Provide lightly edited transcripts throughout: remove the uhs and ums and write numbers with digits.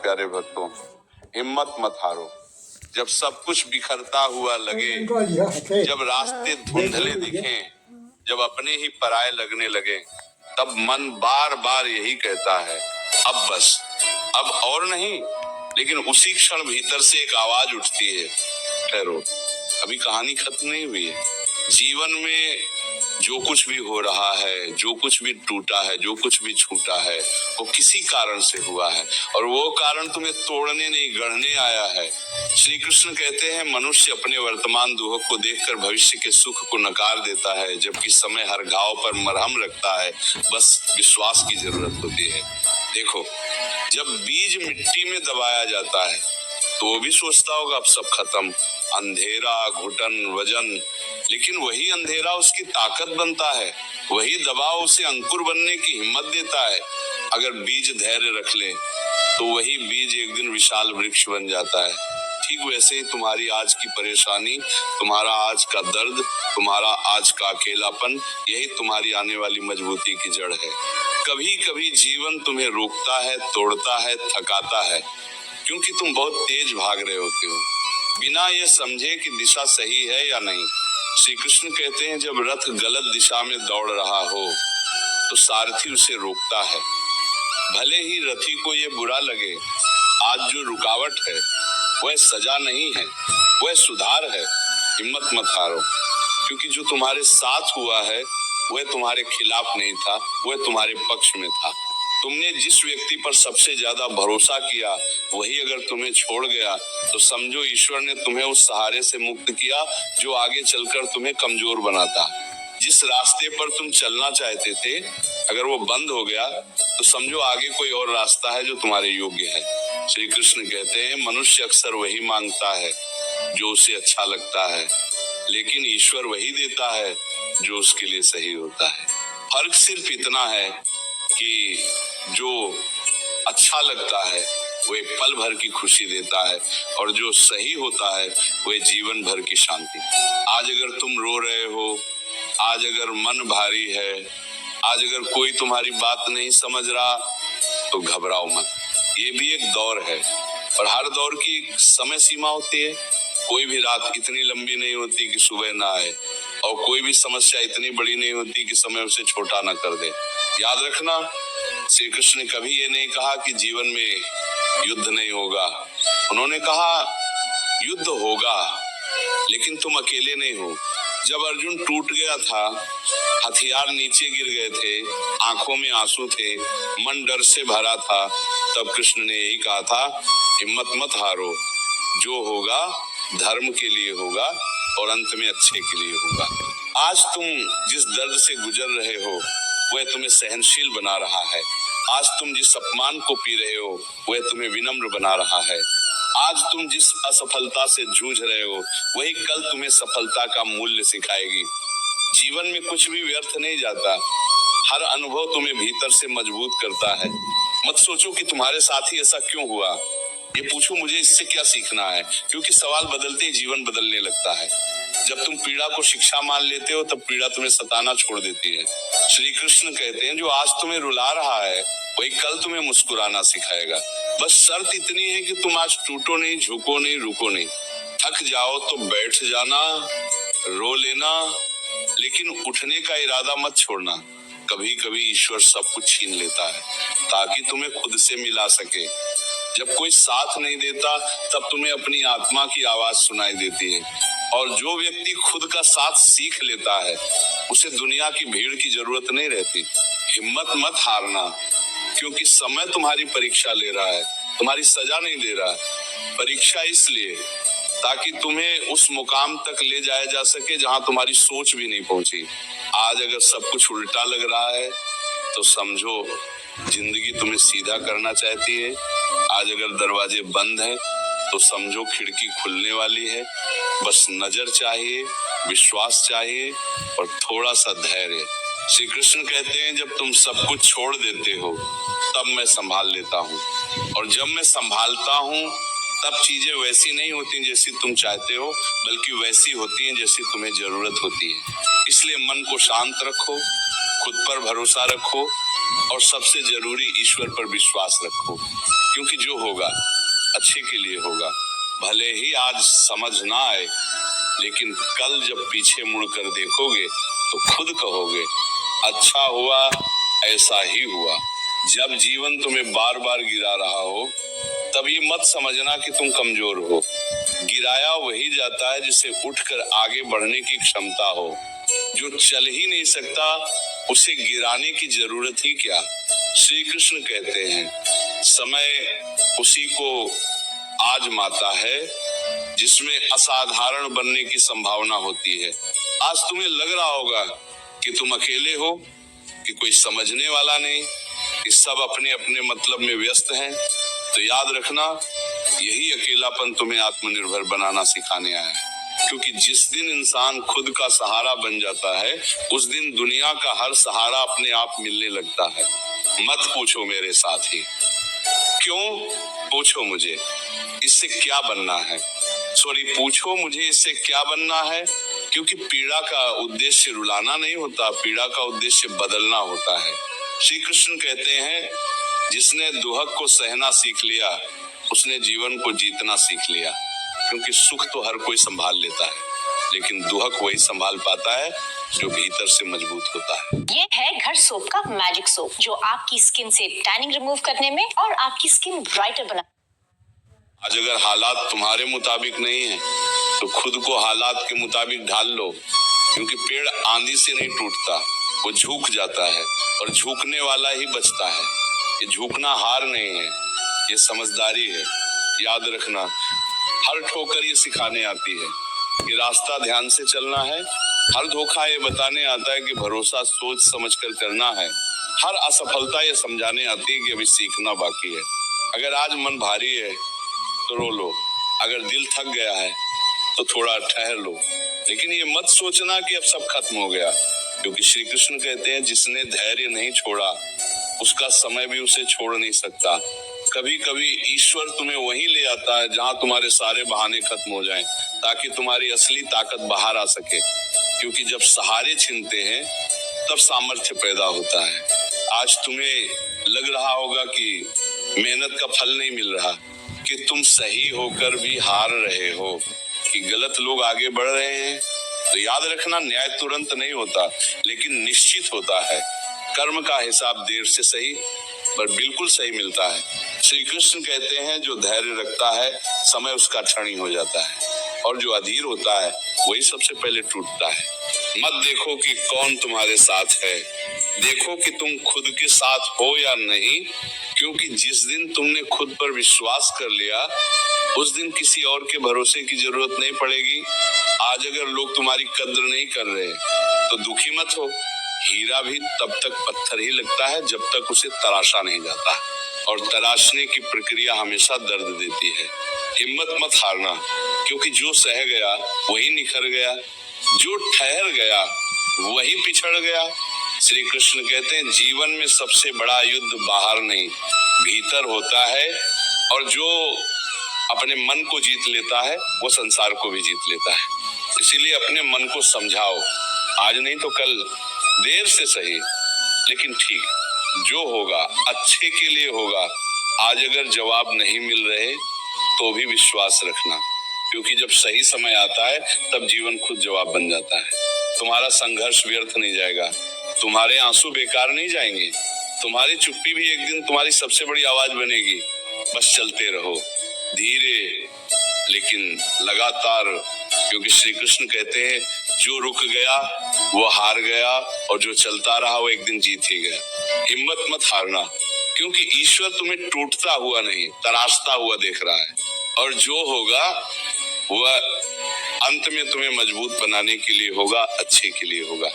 प्यारे भक्तों, हिम्मत मत हारो। जब सब कुछ बिखरता हुआ लगे, जब रास्ते धुंधले दिखें, जब अपने ही पराये लगने लगे, तब मन बार बार यही कहता है, अब बस, अब और नहीं। लेकिन उसी क्षण भीतर से एक आवाज उठती है, ठहरो, अभी कहानी खत्म नहीं हुई है। जीवन में जो कुछ भी हो रहा है, जो कुछ भी टूटा है, जो कुछ भी छूटा है, वो किसी कारण से हुआ है, और वो कारण तुम्हें तोड़ने नहीं, गढ़ने आया है। श्री कृष्ण कहते हैं, मनुष्य अपने वर्तमान दुख को देखकर भविष्य के सुख को नकार देता है, जबकि समय हर घाव पर मरहम रखता है, बस विश्वास की जरूरत होती है। देखो, जब बीज मिट्टी में दबाया जाता है तो वो भी सोचता होगा अब सब खत्म, अंधेरा, घुटन, वजन, लेकिन वही अंधेरा उसकी ताकत बनता है, वही दबाव उसे अंकुर बनने की हिम्मत देता है। अगर बीज धैर्य रख ले तो वही बीज एक दिन विशाल वृक्ष बन जाता है। ठीक वैसे ही तुम्हारी आज की परेशानी, तुम्हारा आज का दर्द, तुम्हारा आज का अकेलापन, यही तुम्हारी आने वाली मजबूती की जड़ है। कभी कभी जीवन तुम्हें रोकता है, तोड़ता है, थकाता है, क्योंकि तुम बहुत तेज भाग रहे होते हो, बिना ये समझे कि दिशा सही है या नहीं। श्री कृष्ण कहते हैं, जब रथ गलत दिशा में दौड़ रहा हो तो सारथी उसे रोकता है। भले ही रथी को ये बुरा लगे, आज जो रुकावट है वह सजा नहीं है, वह सुधार है। हिम्मत मत हारो, क्योंकि जो तुम्हारे साथ हुआ है वह तुम्हारे खिलाफ नहीं था, वह तुम्हारे पक्ष में था। तुमने जिस व्यक्ति पर सबसे ज्यादा भरोसा किया वही अगर तुम्हें छोड़ गया तो समझो ईश्वर ने तुम्हें उस सहारे से मुक्त किया जो आगे चलकर तुम्हें कमजोर बनाता। जिस रास्ते पर तुम चलना चाहते थे अगर वो बंद हो गया तो समझो आगे कोई और रास्ता है जो तुम्हारे योग्य है। श्री कृष्ण कहते हैं, मनुष्य अक्सर वही मांगता है जो उसे अच्छा लगता है, लेकिन ईश्वर वही देता है जो उसके लिए सही होता है। फर्क सिर्फ इतना है कि जो अच्छा लगता है वो एक पल भर की खुशी देता है, और जो सही होता है वह जीवन भर की शांति। आज अगर तुम रो रहे हो, आज अगर मन भारी है, आज अगर कोई तुम्हारी बात नहीं समझ रहा, तो घबराओ मत। ये भी एक दौर है, और हर दौर की एक समय सीमा होती है। कोई भी रात इतनी लंबी नहीं होती कि सुबह ना आए, और कोई भी समस्या इतनी बड़ी नहीं होती कि समय उसे छोटा ना कर दे। याद रखना, श्री कृष्ण ने कभी ये नहीं कहा कि जीवन में युद्ध नहीं होगा। उन्होंने कहा युद्ध होगा, लेकिन तुम अकेले नहीं हो। जब अर्जुन टूट गया था, हथियार नीचे गिर गए थे, आंखों में आंसू थे, मन डर से भरा था, तब कृष्ण ने यही कहा था, हिम्मत मत हारो, जो होगा धर्म के लिए होगा और अंत में अच्छे के लिए होगा। आज तुम जिस दर्द से गुजर रहे हो वह तुम्हें सहनशील बना रहा है। आज तुम जिस अपमान को पी रहे हो वह तुम्हें विनम्र बना रहा है। आज तुम जिस असफलता से जूझ रहे हो वही कल तुम्हें सफलता का मूल्य सिखाएगी। जीवन में कुछ भी व्यर्थ नहीं जाता, हर अनुभव तुम्हें भीतर से मजबूत करता है। मत सोचो कि तुम्हारे साथ ही ऐसा क्यों हुआ, ये पूछो मुझे इससे क्या सीखना है, क्योंकि सवाल बदलते ही जीवन बदलने लगता है। जब तुम पीड़ा को शिक्षा मान लेते हो तब पीड़ा तुम्हें सताना छोड़ देती है। श्री कृष्ण कहते हैं, जो आज तुम्हें रुला रहा है वही कल तुम्हें मुस्कुराना सिखाएगा। बस शर्त इतनी है कि तुम आज टूटो नहीं, झुको नहीं, रुको नहीं। थक जाओ तो बैठ जाना, रो लेना, लेकिन उठने का इरादा मत छोड़ना। कभी कभी ईश्वर सब कुछ छीन लेता है ताकि तुम्हें खुद से मिला सके। जब कोई साथ नहीं देता तब तुम्हें अपनी आत्मा की आवाज सुनाई देती है, और जो व्यक्ति खुद का साथ सीख लेता है उसे दुनिया की भीड़ की जरूरत नहीं रहती। हिम्मत मत हारना, क्योंकि समय तुम्हारी परीक्षा ले रहा है, तुम्हारी सजा नहीं दे रहा है। परीक्षा इसलिए ताकि तुम्हें उस मुकाम तक ले जाया जा सके जहां तुम्हारी सोच भी नहीं पहुंची। आज अगर सब कुछ उल्टा लग रहा है तो समझो जिंदगी तुम्हें सीधा करना चाहती है। आज अगर दरवाजे बंद हैं तो समझो खिड़की खुलने वाली है। बस नजर चाहिए, विश्वास चाहिए और थोड़ा सा धैर्य। श्री कृष्ण कहते हैं, जब तुम सब कुछ छोड़ देते हो तब मैं संभाल लेता हूँ, और जब मैं संभालता हूँ तब चीजें वैसी नहीं होती जैसी तुम चाहते हो, बल्कि वैसी होती हैं जैसी तुम्हें जरूरत होती है। इसलिए मन को शांत रखो, खुद पर भरोसा रखो, और सबसे जरूरी ईश्वर पर विश्वास रखो। क्योंकि जो होगा अच्छे के लिए होगा। भले ही आज समझ ना आए, लेकिन कल जब पीछे मुड़कर देखोगे तो खुद कहोगे अच्छा हुआ ऐसा ही हुआ। जब जीवन तुम्हें बार बार गिरा रहा हो तब ये मत समझना कि तुम कमजोर हो। गिराया वही जाता है जिसे उठकर आगे बढ़ने की क्षमता हो। जो चल ही नहीं सकता उसे गिराने की जरूरत ही क्या। श्री कृष्ण कहते हैं समय उसी को आजमाता है जिसमें असाधारण बनने की संभावना होती है। आज तुम्हें लग रहा होगा कि तुम अकेले हो, कि कोई समझने वाला नहीं, कि सब अपने अपने मतलब में व्यस्त हैं, तो याद रखना यही अकेलापन तुम्हें आत्मनिर्भर बनाना सिखाने आया है। क्योंकि जिस दिन इंसान खुद का सहारा बन जाता है उस दिन दुनिया का हर सहारा अपने आप मिलने लगता है। मत पूछो मेरे साथी क्यों, पूछो मुझे इससे क्या बनना है। पूछो मुझे इससे क्या बनना है, क्योंकि पीड़ा का उद्देश्य रुलाना नहीं होता, पीड़ा का उद्देश्य बदलना होता है। श्री कृष्ण कहते हैं जिसने दुहक को सहना सीख लिया उसने जीवन को जीतना सीख लिया। क्योंकि सुख तो हर कोई संभाल लेता है, लेकिन दुहक वही संभाल पाता है जो भीतर से मजबूत होता है। ये है घर सोप का मैजिक सोप जो आपकी स्किन से टैनिंग रिमूव करने में और आपकी स्किन ब्राइटर बना। आज अगर हालात तुम्हारे मुताबिक नहीं है तो खुद को हालात के मुताबिक ढाल लो। क्योंकि पेड़ आंधी से नहीं टूटता, वो झुक जाता है और झुकने वाला ही बचता है। ये झुकना हार नहीं है, ये समझदारी है। याद रखना हर ठोकर ये सिखाने आती है कि रास्ता ध्यान से चलना है। हर धोखा ये बताने आता है कि भरोसा सोच समझकर करना है। हर असफलता ये समझाने आती है कि अभी सीखना बाकी है। अगर आज मन भारी है तो रो लो, अगर दिल थक गया है तो थोड़ा ठहर लो, लेकिन ये मत सोचना कि अब सब खत्म हो गया। क्योंकि श्री कृष्ण कहते हैं जिसने धैर्य नहीं छोड़ा उसका समय भी उसे छोड़ नहीं सकता। कभी कभी ईश्वर तुम्हें वहीं ले आता है जहां तुम्हारे सारे बहाने खत्म हो जाएं, ताकि तुम्हारी असली ताकत बाहर आ सके। क्योंकि जब सहारे छिनते हैं तब सामर्थ्य पैदा होता है। आज तुम्हें लग रहा होगा कि मेहनत का फल नहीं मिल रहा, कि तुम सही होकर भी हार रहे हो, कि गलत लोग आगे बढ़ रहे हैं, तो याद रखना न्याय तुरंत नहीं होता, लेकिन निश्चित होता है। कर्म का हिसाब देर से सही पर बिल्कुल सही मिलता है। श्री कृष्ण कहते हैं जो धैर्य रखता है समय उसका क्षणी हो जाता है, और जो अधीर होता है वही सबसे पहले टूटता है। मत देखो कि कौन तुम्हारे साथ है, देखो कि तुम खुद के साथ हो या नहीं। क्योंकि जिस दिन तुमने खुद पर विश्वास कर लिया उस दिन किसी और के भरोसे की जरूरत नहीं पड़ेगी। आज अगर लोग तुम्हारी कद्र नहीं कर रहे तो दुखी मत हो। हीरा भी तब तक पत्थर ही लगता है जब तक उसे तराशा नहीं जाता, और तराशने की प्रक्रिया हमेशा दर्द देती है। हिम्मत मत हारना, क्योंकि जो सह गया वही निखर गया, जो ठहर गया वही पिछड़ गया। श्री कृष्ण कहते हैं जीवन में सबसे बड़ा युद्ध बाहर नहीं भीतर होता है, और जो अपने मन को जीत लेता है वो संसार को भी जीत लेता है। इसीलिए अपने मन को समझाओ, आज नहीं तो कल, देर से सही लेकिन ठीक, जो होगा अच्छे के लिए होगा। आज अगर जवाब नहीं मिल रहे तो भी विश्वास रखना, क्योंकि जब सही समय आता है तब जीवन खुद जवाब बन जाता है। तुम्हारा संघर्ष व्यर्थ नहीं जाएगा, तुम्हारे आंसू बेकार नहीं जाएंगे, तुम्हारी चुप्पी भी एक दिन तुम्हारी सबसे बड़ी आवाज बनेगी। बस चलते रहो, धीरे लेकिन लगातार, क्योंकि श्री कृष्ण कहते हैं जो रुक गया वो हार गया, और जो चलता रहा वो एक दिन जीत ही गया। हिम्मत मत हारना, क्योंकि ईश्वर तुम्हें टूटता हुआ नहीं तराशता हुआ देख रहा है, और जो होगा वह अंत में तुम्हें मजबूत बनाने के लिए होगा, अच्छे के लिए होगा।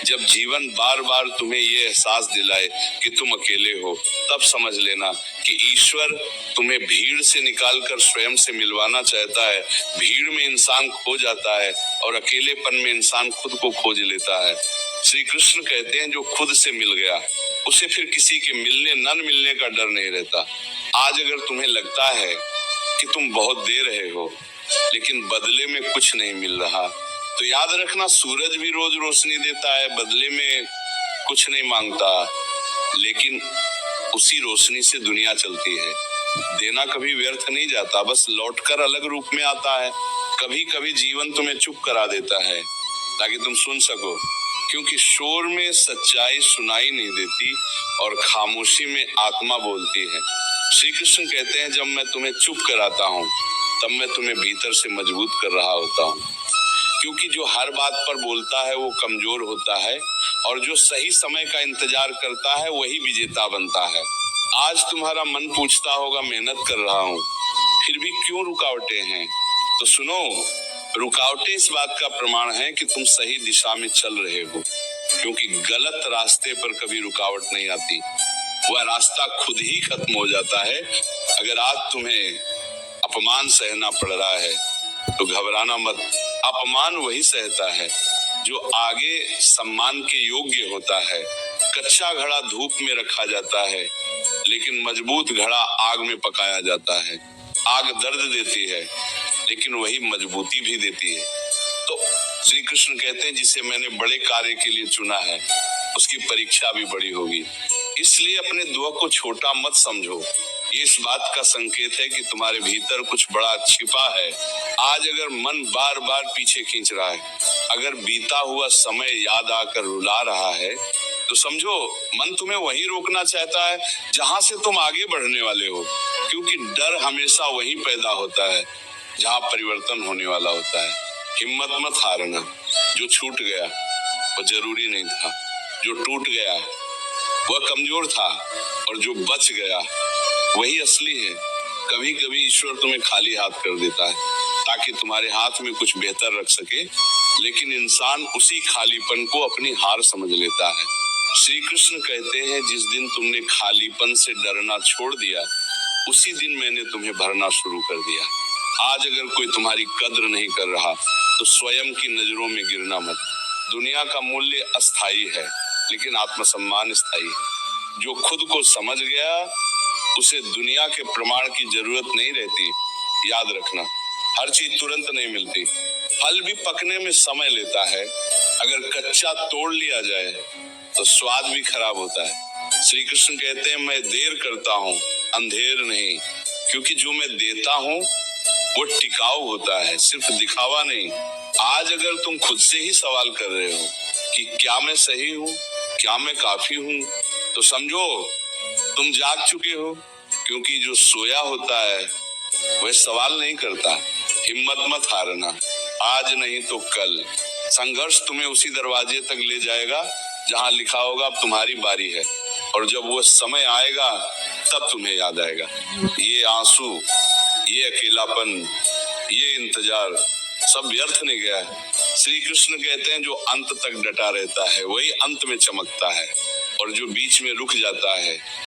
जब जीवन बार बार तुम्हें ये एहसास दिलाए कि तुम अकेले हो, तब समझ लेना कि ईश्वर तुम्हें भीड़ से निकालकर स्वयं से मिलवाना चाहता है। भीड़ में इंसान खो जाता है और अकेलेपन में इंसान खुद को खोज लेता है। श्री कृष्ण कहते हैं जो खुद से मिल गया उसे फिर किसी के मिलने न मिलने का डर नहीं रहता। आज अगर तुम्हें लगता है कि तुम बहुत दे रहे हो लेकिन बदले में कुछ नहीं मिल रहा, तो याद रखना सूरज भी रोज रोशनी देता है, बदले में कुछ नहीं मांगता, लेकिन उसी रोशनी से दुनिया चलती है। देना कभी व्यर्थ नहीं जाता, बस लौटकर अलग रूप में आता है। कभी कभी जीवन तुम्हें चुप करा देता है ताकि तुम सुन सको, क्योंकि शोर में सच्चाई सुनाई नहीं देती और खामोशी में आत्मा बोलती है। श्री कृष्ण कहते हैं, जब मैं तुम्हें चुप कराता हूँ तब मैं तुम्हें भीतर से मजबूत कर रहा होता हूँ, क्योंकि जो हर बात पर बोलता है वो कमजोर होता है और जो सही समय का इंतजार करता है वही विजेता बनता है। आज तुम्हारा मन पूछता होगा, मेहनत कर रहा हूँ फिर भी क्यों रुकावटें हैं? तो सुनो, रुकावटें इस बात का प्रमाण है कि तुम सही दिशा में चल रहे हो, क्योंकि गलत रास्ते पर कभी रुकावट नहीं आती, वह रास्ता खुद ही खत्म हो जाता है। अगर आज तुम्हें अपमान सहना पड़ रहा है तो घबराना मत। अपमान वही सहता है जो आगे सम्मान के योग्य होता है। कच्चा घड़ा धूप में रखा जाता है, लेकिन मजबूत घड़ा आग में पकाया जाता है। आग दर्द देती है, लेकिन वही मजबूती भी देती है। तो श्री कृष्ण कहते हैं, जिसे मैंने बड़े कार्य के लिए चुना है उसकी परीक्षा भी बड़ी होगी, इसलिए अपने दुआ को छोटा मत समझो। ये इस बात का संकेत है कि तुम्हारे भीतर कुछ बड़ा छिपा है। आज अगर मन बार बार पीछे खींच रहा है, अगर बीता हुआ समय याद आकर रुला रहा है, तो समझो मन तुम्हें वहीं रोकना चाहता है जहां से तुम आगे बढ़ने वाले हो, क्योंकि डर हमेशा वहीं पैदा होता है जहां परिवर्तन होने वाला होता है। हिम्मत मत हारना। जो छूट गया वो जरूरी नहीं था, जो टूट गया वह कमजोर था, और जो बच गया वही असली है। कभी कभी ईश्वर तुम्हें खाली हाथ कर देता है ताकि तुम्हारे हाथ में कुछ बेहतर रख सके, लेकिन इंसान उसी खालीपन को अपनी हार समझ लेता है। श्री कृष्ण कहते हैं, जिस दिन तुमने खालीपन से डरना छोड़ दिया उसी दिन मैंने तुम्हें भरना शुरू कर दिया। आज अगर कोई तुम्हारी कद्र नहीं कर रहा तो स्वयं की नजरों में गिरना मत। दुनिया का मूल्य अस्थायी है, लेकिन आत्मसम्मान स्थायी है। जो खुद को समझ गया उसे दुनिया के प्रमाण की जरूरत नहीं रहती। याद रखना, हर चीज तुरंत नहीं मिलती। फल भी पकने में समय लेता है। अगर कच्चा तोड़ लिया जाए तो स्वाद भी खराब होता है। श्री कृष्ण कहते हैं, मैं देर करता हूँ अंधेर नहीं, क्योंकि जो मैं देता हूँ वो टिकाऊ होता है, सिर्फ दिखावा नहीं। आज अगर तुम खुद से ही सवाल कर रहे हो कि क्या मैं सही हूँ, क्या मैं काफी हूँ, तो समझो तुम जाग चुके हो, क्योंकि जो सोया होता है वह सवाल नहीं करता। हिम्मत मत हारना, आज नहीं तो कल। संघर्ष तुम्हें उसी दरवाजे तक ले जाएगा जहां लिखा होगा अब तुम्हारी बारी है, और जब वो समय आएगा तब तुम्हें याद आएगा। ये आंसू, ये अकेलापन, ये इंतजार सब व्यर्थ नहीं गया है। श्री कृष्ण कहते हैं, जो अंत तक डटा रहता है वही अंत में चमकता है, और जो बीच में रुक जाता है